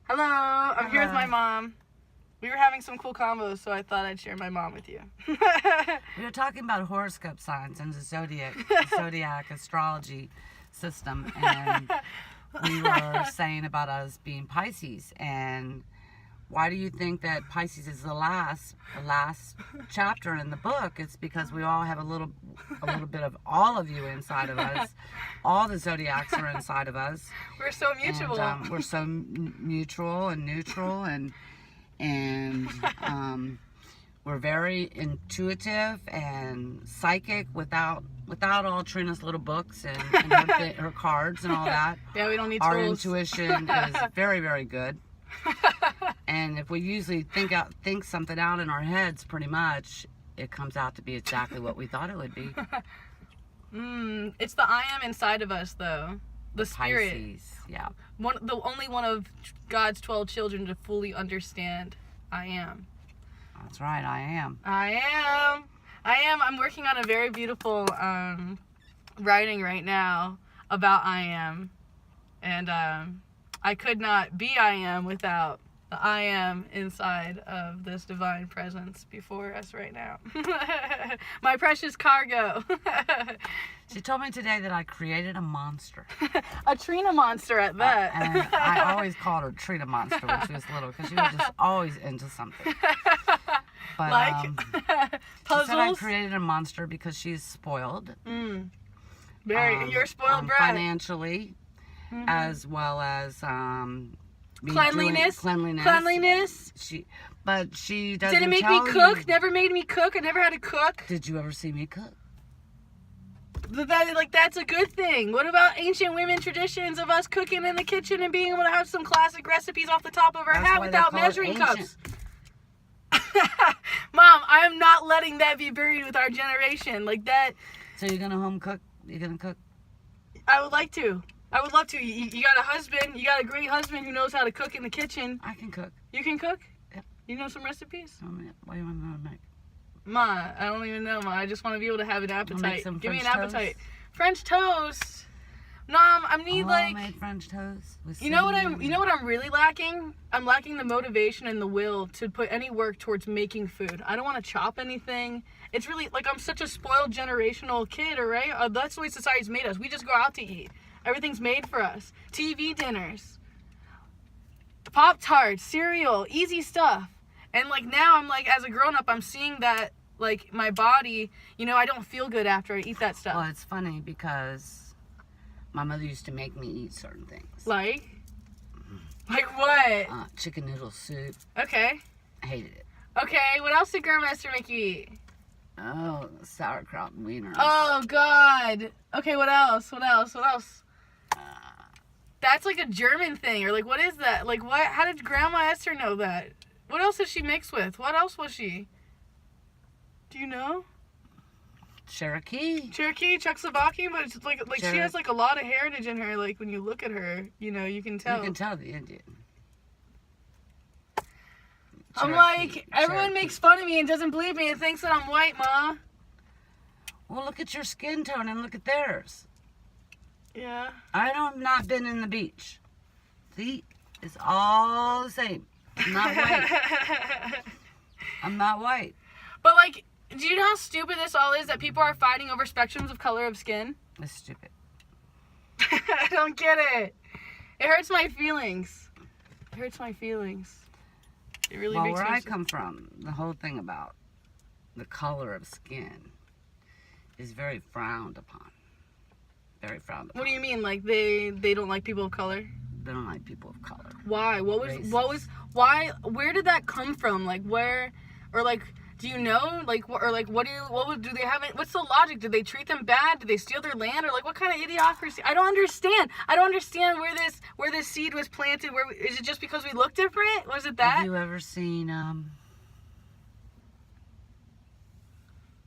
Hello, I'm here with my mom. We were having some cool combos, so I thought I'd share my mom with you. We were talking about horoscope signs and the zodiac astrology system, and we were saying about us being Pisces. And why do you think that Pisces is the last chapter in the book? It's because we all have a little bit of all of you inside of us. All the zodiacs are inside of us. We're so mutual. And, we're so mutual and neutral, and we're very intuitive and psychic without all Trina's little books and her cards and all that. Yeah, we don't need Our tools. intuition is very, very good. And if we usually think something out in our heads, pretty much, it comes out to be exactly what we thought it would be. It's the I am inside of us, though. The spirit. Pisces, yeah. The only one of God's 12 children to fully understand I am. That's right, I am. I'm working on a very beautiful writing right now about I am. And I could not be I am without the I am inside of this divine presence before us right now. My precious cargo. She told me today that I created a monster. A Trina monster at that. And I always called her Trina Monster when she was little, because she was just always into something. But, like puzzles. She said I created a monster because she's spoiled. You're spoiled brat. Financially, as well as Cleanliness. But she doesn't. Didn't make me cook. Never made me cook. I never had to cook. Did you ever see me cook? That's a good thing. What about ancient women traditions of us cooking in the kitchen and being able to have some classic recipes off the top of our hat without measuring cups? Mom, I am not letting that be buried with our generation like that. So you're gonna home cook? You're gonna cook? I would like to. I would love to. You got a husband. You got a great husband who knows how to cook in the kitchen. I can cook. You can cook? Yep. You know some recipes? Oh, man. What do you want to know to make? Ma, I don't even know, Ma. I just want to be able to have an appetite. Give me an appetite. Toast? French toast. Mom, I need homemade French toast. With you know what I'm really lacking? I'm lacking the motivation and the will to put any work towards making food. I don't want to chop anything. It's really like I'm such a spoiled generational kid, all right? That's the way society's made us. We just go out to eat. Everything's made for us. TV dinners, Pop-Tarts, cereal, easy stuff. And like now I'm like, as a grown-up, I'm seeing that like my body, I don't feel good after I eat that stuff. Well, it's funny because my mother used to make me eat certain things. Like what? Chicken noodle soup. Okay. I hated it. Okay, what else did Grandma Esther make you eat? Oh, sauerkraut and wieners. Oh, God. Okay, what else? That's like a German thing, or like, what is that? Like, what? How did Grandma Esther know that? What else did she mix with? What else was she? Do you know? Cherokee, Czechoslovakian, but it's like she has like a lot of heritage in her. Like when you look at her, you can tell. You can tell the Indian. I'm like, everyone makes fun of me and doesn't believe me and thinks that I'm white, Ma. Well, look at your skin tone and look at theirs. Yeah. I have not been in the beach. See, it's all the same. I'm not white. I'm not white. But like, do you know how stupid this all is? That people are fighting over spectrums of color of skin? It's stupid. I don't get it. It hurts my feelings. It really makes where me I come from, the whole thing about the color of skin is very frowned upon. Very frowned upon. What do you mean? Like they don't like people of color? They don't like people of color. Why? Why? Where did that come from? Like where, or like, do you know? Like, what do they have? What's the logic? Did they treat them bad? Did they steal their land? Or like, what kind of idiocracy? I don't understand. Where this seed was planted. Is it just because we look different? Was it that? Have you ever seen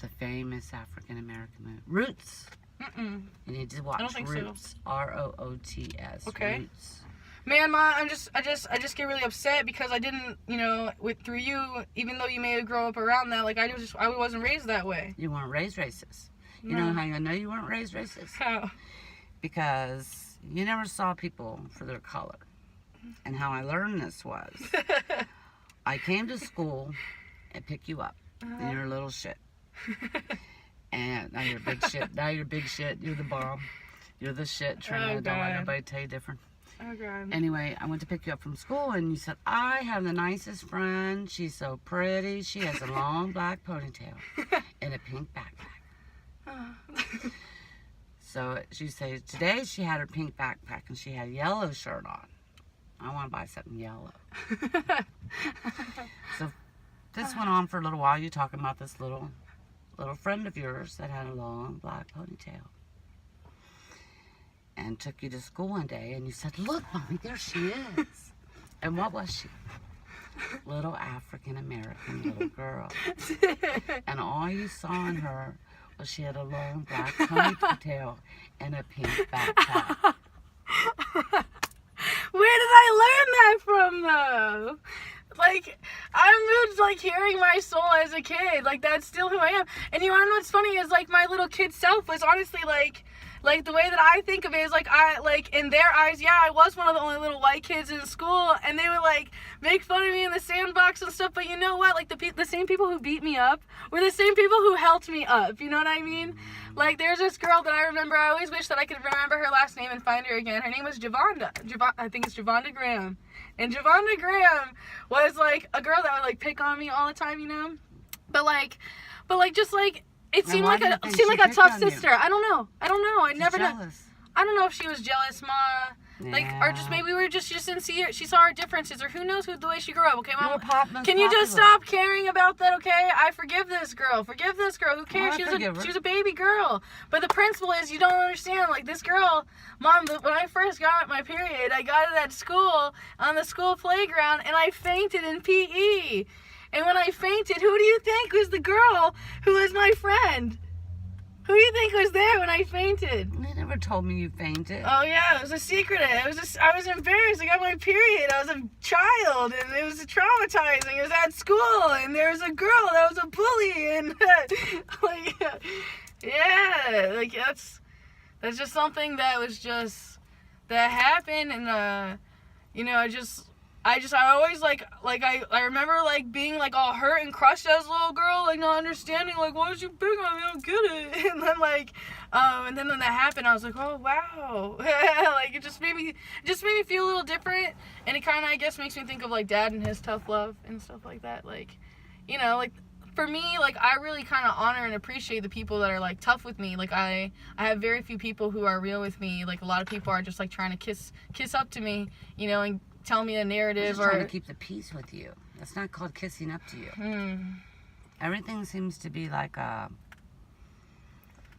the famous African American movie Roots? Mm-mm. You need to watch Roots. So. Roots. Okay. Roots. Man, Ma, I just get really upset because I didn't, through you, even though you may have grown up around that, like I wasn't raised that way. You weren't raised racist. You No. know how I know you weren't raised racist? How? Because you never saw people for their color. And how I learned this was, I came to school and pick you up, and you're a little shit. And now you're big shit. Now you're big shit. You're the bomb. You're the shit. Trina, don't let anybody tell you different. Oh, God. Anyway, I went to pick you up from school, and you said, I have the nicest friend. She's so pretty. She has a long black ponytail and a pink backpack. So she said, today she had her pink backpack, and she had a yellow shirt on. I want to buy something yellow. So this went on for a little while. You talking about this little friend of yours that had a long black ponytail. And took you to school one day, and you said, look, Mommy, there she is. And what was she? Little African-American little girl. And all you saw in her was she had a long black ponytail and a pink backpack. Where did I learn that from, though? Like, I moved, like, hearing my soul as a kid. Like, that's still who I am. And you wanna know what's funny is, like, my little kid self was honestly, like, the way that I think of it is, like, in their eyes, yeah, I was one of the only little white kids in school, and they would, like, make fun of me in the sandbox and stuff, but you know what? Like, the same people who beat me up were the same people who helped me up, you know what I mean? Like, there's this girl that I remember, I always wish that I could remember her last name and find her again. Her name was Javonda. I think it's Javonda Graham. And Javonda Graham was, like, a girl that would, like, pick on me all the time, you know? But, just, like, it seemed like a tough sister. I don't know. I never know. I don't know if she was jealous, Ma. Like, or just maybe we were just didn't see her. She saw our differences, or who knows the way she grew up. Okay, Mom. Can you just stop caring about that? Okay, I forgive this girl. Who cares? She was a baby girl. But the principle is, you don't understand. Like, this girl, Mom. When I first got my period, I got it at school on the school playground, and I fainted in PE. And when I fainted, who do you think was the girl who was my friend? Who do you think was there when I fainted? They never told me you fainted. Oh yeah, it was a secret. I was embarrassed. I got my period. I was a child, and it was traumatizing. It was at school, and there was a girl that was a bully, and like, yeah, like that's just something that was just that happened, and you know, I always I remember like being like all hurt and crushed as a little girl, like not understanding like why did you pick on me? I don't get it. And then and then when that happened, I was like, oh wow, like it just made me feel a little different, and it kind of I guess makes me think of like Dad and his tough love and stuff like that. Like, you know, like for me, like I really kind of honor and appreciate the people that are like tough with me. Like I have very few people who are real with me. Like a lot of people are just like trying to kiss up to me, you know, and tell me a narrative or trying to keep the peace with you. That's not called kissing up to you. Everything seems to be like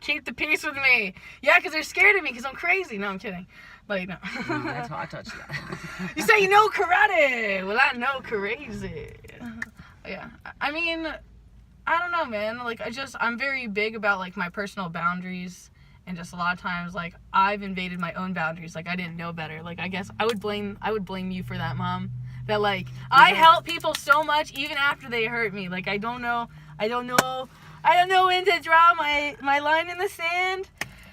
keep the peace with me. Yeah, because they're scared of me because I'm crazy. No, I'm kidding. Like no. No, I taught you that. You say you know karate. Well, I know crazy. Yeah. I mean, I don't know, man. Like I'm very big about like my personal boundaries. And just a lot of times, like, I've invaded my own boundaries. Like, I didn't know better. Like, I guess I would blame you for that, Mom. That, like, I help people so much even after they hurt me. Like, I don't know when to draw my line in the sand.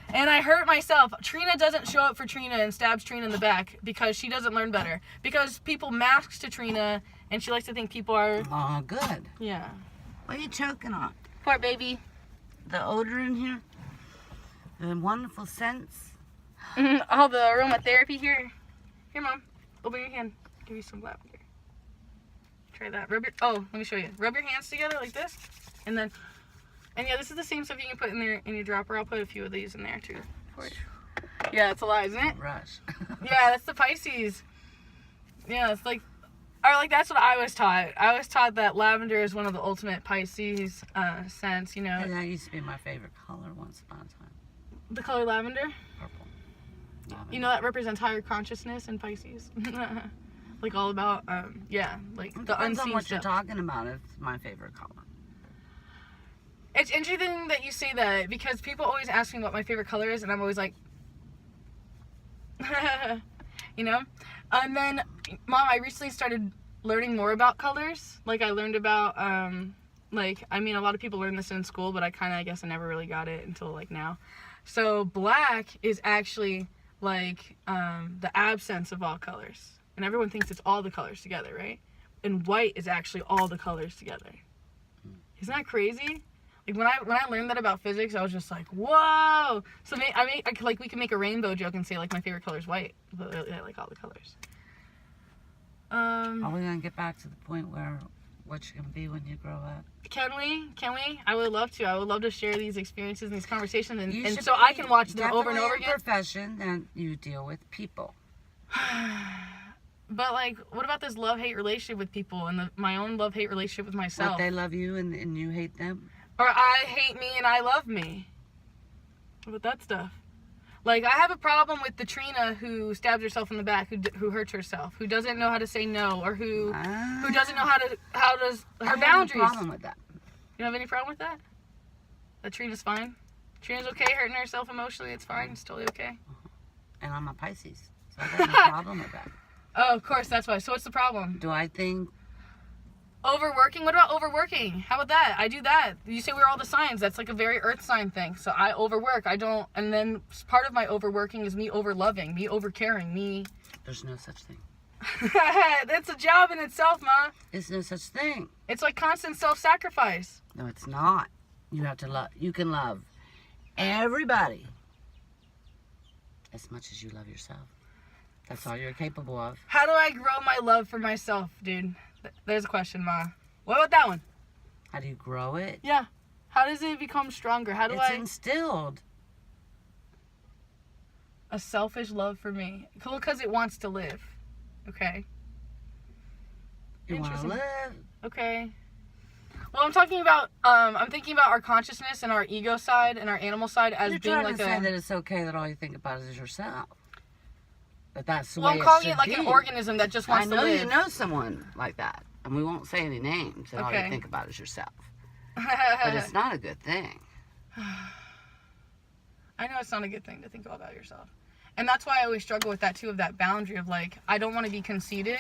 And I hurt myself. Trina doesn't show up for Trina and stabs Trina in the back because she doesn't learn better. Because people mask to Trina, and she likes to think people are... Oh, good. Yeah. What are you choking on? Poor baby. The odor in here? The wonderful scents. All the aromatherapy here. Here, Mom. Open your hand. Give you some lavender. Try that. Let me show you. Rub your hands together like this. And yeah, this is the same stuff you can put in there in your dropper. I'll put a few of these in there too. For you. Yeah, it's a lot, isn't it? Rush. Yeah, that's the Pisces. Yeah, it's like, or like that's what I was taught. I was taught that lavender is one of the ultimate Pisces scents, you know. And that used to be my favorite color once upon a time. The color lavender? Purple. You know that represents higher consciousness in Pisces. Like all about, yeah, like the unseen on what stuff. you're talking about. It's my favorite color. It's interesting that you say that because people always ask me what my favorite color is, and I'm always like, you know? And then, Mom, I recently started learning more about colors. Like, I learned about, like, I mean, a lot of people learn this in school, but I guess I never really got it until, like, now. So black is actually like the absence of all colors. And everyone thinks it's all the colors together, right? And white is actually all the colors together. Isn't that crazy? Like when I learned that about physics, I was just like, whoa. So we can make a rainbow joke and say like my favorite color is white, but really I like all the colors. Are we gonna get back to the point where what you're gonna be when you grow up? Can we? I would love to. I would love to share these experiences and these conversations, You and should so be I can watch them over and definitely over in again. profession that you deal with people. But like, what about this love-hate relationship with people and my own love-hate relationship with myself? But they love you and you hate them. Or I hate me and I love me. What about that stuff? Like, I have a problem with the Trina who stabs herself in the back, who hurts herself, who doesn't know how to say no, or who doesn't know how does her boundaries. I have a problem with that. You don't have any problem with that? That Trina's fine? Trina's okay hurting herself emotionally, it's fine, it's totally okay. And I'm a Pisces, so I have no problem with that. Oh, of course, that's why. So what's the problem? Do I think... Overworking? What about overworking? How about that? I do that. You say we're all the signs. That's like a very earth sign thing. So I overwork. I don't... And then part of my overworking is me overloving, me overcaring, me... There's no such thing. That's a job in itself, Ma. There's no such thing. It's like constant self-sacrifice. No, it's not. You have to love... You can love everybody as much as you love yourself. That's all you're capable of. How do I grow my love for myself, dude? There's a question, Ma. What about that one? How do you grow it? Yeah. How does it become stronger? How do It's instilled. A selfish love for me. Because it wants to live. Okay. You want to Interesting. live. Okay. Well, I'm talking about, I'm thinking about our consciousness and our ego side and our animal side as You're being trying like to say that it's okay that all you think about is yourself. But that's the Well, way I'm calling should it like be. an organism that just wants I to know live. you know someone like that, and we won't say any names, and all Okay. you think about is yourself. But it's not a good thing. I know it's not a good thing to think all about yourself. And that's why I always struggle with that too, of that boundary of like, I don't want to be conceited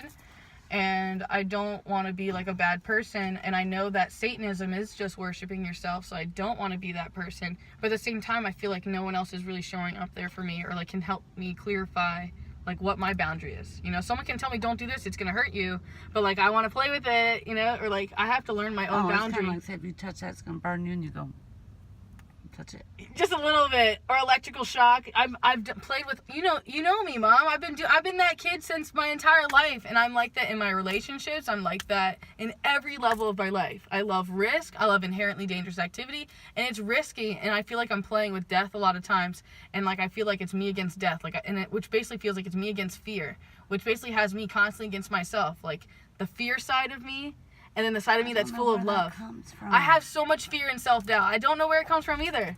and I don't want to be like a bad person. And I know that Satanism is just worshiping yourself, so I don't want to be that person. But at the same time, I feel like no one else is really showing up there for me or like can help me clarify like what my boundary is. You know, someone can tell me don't do this, it's gonna hurt you, but like I want to play with it, you know, or like I have to learn my own It's boundary. kind of like, say, if you touch that, it's going to burn you, and you go, touch it. Just a little bit, or electrical shock. I've played with, you know me, Mom. I've been that kid since my entire life, and I'm like that in my relationships. I'm like that in every level of my life. I love risk. I love inherently dangerous activity, and it's risky. And I feel like I'm playing with death a lot of times, and like I feel like it's me against death, which basically feels like it's me against fear, which basically has me constantly against myself, like the fear side of me. And then the side of me that's full of love. I have so much fear and self-doubt. I don't know where it comes from either.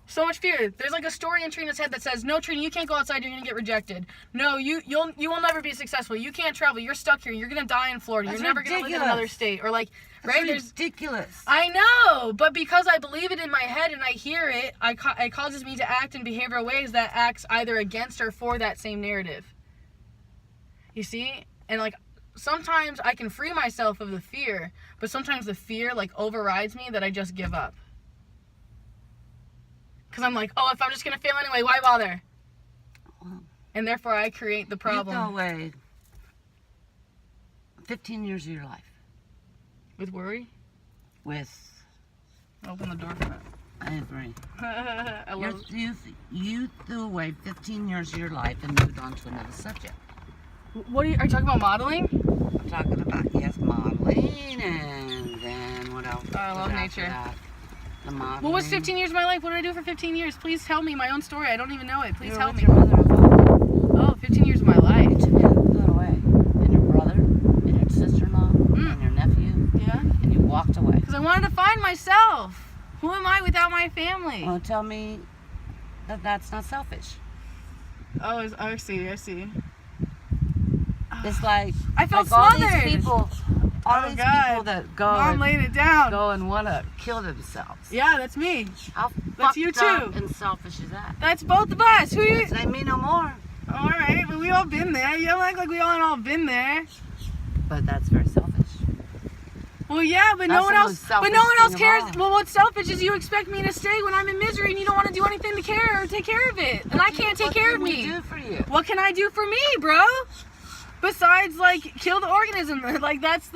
So much fear. There's like a story in Trina's head that says, no, Trina, you can't go outside. You're going to get rejected. No, you will never be successful. You can't travel. You're stuck here. You're going to die in Florida. That's You're never going to live in another state. Or like, That's right? ridiculous. I know, but because I believe it in my head and I hear it, it causes me to act in behavioral ways that acts either against or for that same narrative. You see? And like, sometimes I can free myself of the fear, but sometimes the fear like overrides me that I just give up. Because I'm like, oh, if I'm just going to fail anyway, why bother? Well, And therefore I create the problem. You throw away 15 years of your life With worry? with... Open the door for that. I agree. I love You threw away 15 years of your life and moved on to another subject. What are you talking about, modeling? I'm talking about, yes, modeling, and then what else? I love was after nature. that? The modeling. What was 15 years of my life? What did I do for 15 years? Please tell me my own story. I don't even know it. Please You were tell with me. your mother-in-law. Oh, 15 years of my life. You took it away. And your brother, and your sister-in-law, and your nephew, Yeah? and you walked away. Because I wanted to find myself. Who am I without my family? Well, tell me that that's not selfish. Oh, I see. It's like I felt all smothered. these people people that go Mom and, laying it down. go and want to kill themselves. Yeah, that's me. How That's you fucked up too. and selfish is that? That's both of us. Who you? Say me no more. All right, but we all been there. You don't act like we all been there. But that's very selfish. Well, yeah, but That's no one the else. most But selfish no one else thing of cares. all. Well, what's selfish is you expect me to stay when I'm in misery, and you don't want to do anything to care or take care of it, and I can't take care of What me. can we do for you? What can I do for me, bro? besides like kill the organism. Like that's